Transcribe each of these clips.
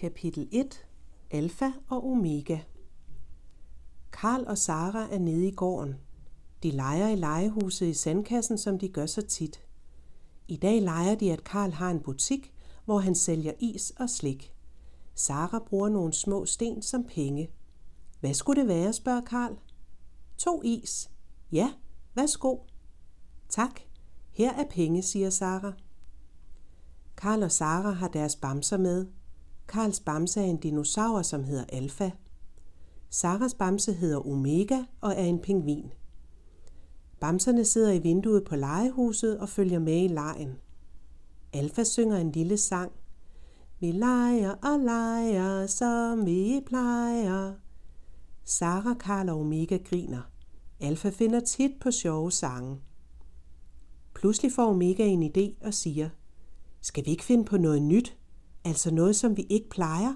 Kapitel 1. Alfa og Omega. Karl og Sara er nede i gården. De leger i legehuset i sandkassen, som de gør så tit. I dag leger de, at Karl har en butik, hvor han sælger is og slik. Sara bruger nogle små sten som penge. Hvad skulle det være, spørger Karl. 2 is. Ja, værsgo. Tak. Her er penge, siger Sara. Karl og Sara har deres bamser med. Karls bamse er en dinosaur, som hedder Alfa. Saras bamse hedder Omega og er en pingvin. Bamserne sidder i vinduet på legehuset og følger med i legen. Alfa synger en lille sang. Vi leger og leger, som vi plejer. Sara, Karl og Omega griner. Alfa finder tit på sjove sange. Pludselig får Omega en idé og siger, skal vi ikke finde på noget nyt? Altså noget, som vi ikke plejer?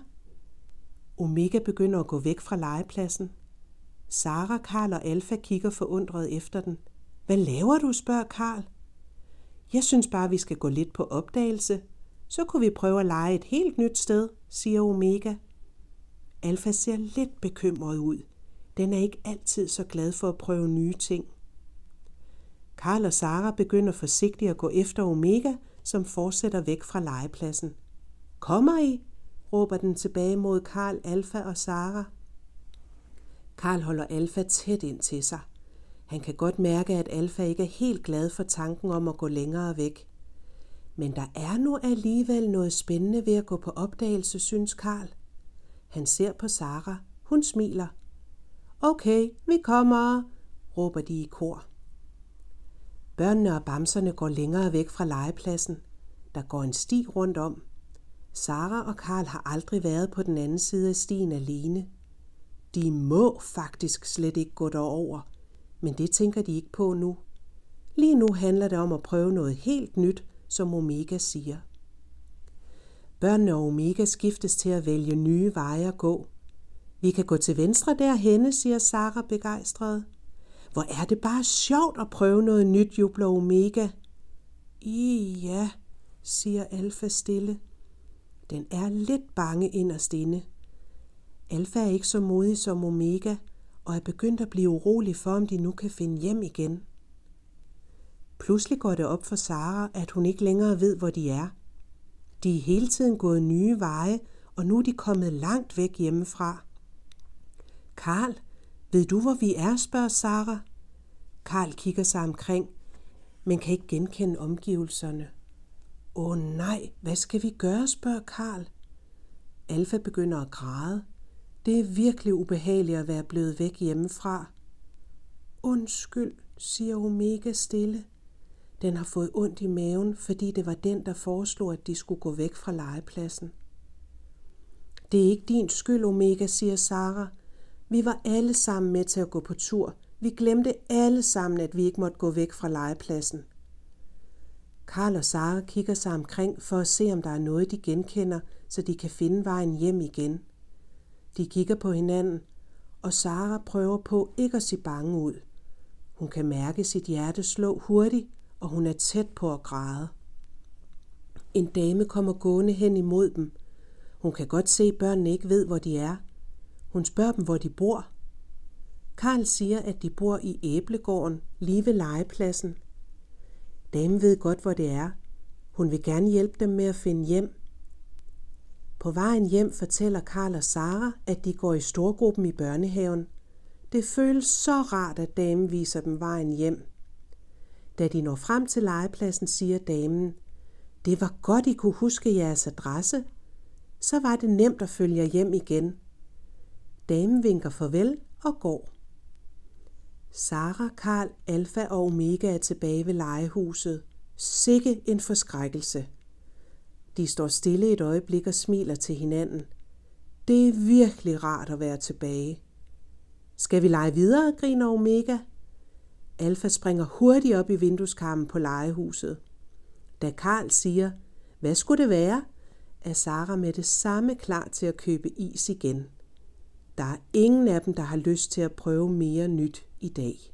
Omega begynder at gå væk fra legepladsen. Sara, Karl og Alfa kigger forundret efter den. Hvad laver du, spørger Karl. Jeg synes bare, vi skal gå lidt på opdagelse. Så kunne vi prøve at lege et helt nyt sted, siger Omega. Alfa ser lidt bekymret ud. Den er ikke altid så glad for at prøve nye ting. Karl og Sara begynder forsigtigt at gå efter Omega, som fortsætter væk fra legepladsen. Kommer I? Råber den tilbage mod Karl, Alfa og Sara. Karl holder Alfa tæt ind til sig. Han kan godt mærke, at Alfa ikke er helt glad for tanken om at gå længere væk. Men der er nu alligevel noget spændende ved at gå på opdagelse, synes Karl. Han ser på Sara. Hun smiler. Okay, vi kommer, råber de i kor. Børnene og bamserne går længere væk fra legepladsen. Der går en sti rundt om. Sara og Karl har aldrig været på den anden side af stien alene. De må faktisk slet ikke gå derover, men det tænker de ikke på nu. Lige nu handler det om at prøve noget helt nyt, som Omega siger. Børnene og Omega skiftes til at vælge nye veje at gå. Vi kan gå til venstre derhenne, siger Sara begejstret. Hvor er det bare sjovt at prøve noget nyt, jubler Omega. Ja, siger Alfa stille. Den er lidt bange inderst inde. Alfa er ikke så modig som Omega, og er begyndt at blive urolig for, om de nu kan finde hjem igen. Pludselig går det op for Sara, at hun ikke længere ved, hvor de er. De er hele tiden gået nye veje, og nu er de kommet langt væk hjemmefra. Karl, ved du, hvor vi er, spørger Sara. Karl kigger sig omkring, men kan ikke genkende omgivelserne. Nej, hvad skal vi gøre, spørger Karl. Alfa begynder at græde. Det er virkelig ubehageligt at være blevet væk hjemmefra. Undskyld, siger Omega stille. Den har fået ondt i maven, fordi det var den, der foreslog, at de skulle gå væk fra legepladsen. Det er ikke din skyld, Omega, siger Sara. Vi var alle sammen med til at gå på tur. Vi glemte alle sammen, at vi ikke måtte gå væk fra legepladsen. Karl og Sara kigger sig omkring for at se, om der er noget, de genkender, så de kan finde vejen hjem igen. De kigger på hinanden, og Sara prøver på ikke at se bange ud. Hun kan mærke sit hjerte slå hurtigt, og hun er tæt på at græde. En dame kommer gående hen imod dem. Hun kan godt se, at børnene ikke ved, hvor de er. Hun spørger dem, hvor de bor. Karl siger, at de bor i æblegården, lige ved legepladsen. Damen ved godt, hvor det er. Hun vil gerne hjælpe dem med at finde hjem. På vejen hjem fortæller Karl og Sara, at de går i storgruppen i børnehaven. Det føles så rart, at damen viser dem vejen hjem. Da de når frem til legepladsen, siger damen, det var godt, I kunne huske jeres adresse. Så var det nemt at følge jer hjem igen. Damen vinker farvel og går. Sara, Karl, Alfa og Omega er tilbage ved legehuset. Sikke en forskrækkelse. De står stille et øjeblik og smiler til hinanden. Det er virkelig rart at være tilbage. Skal vi lege videre, griner Omega. Alfa springer hurtigt op i vindueskarmen på legehuset. Da Karl siger, hvad skulle det være, er Sara med det samme klar til at købe is igen. Der er ingen af dem, der har lyst til at prøve mere nyt i dag.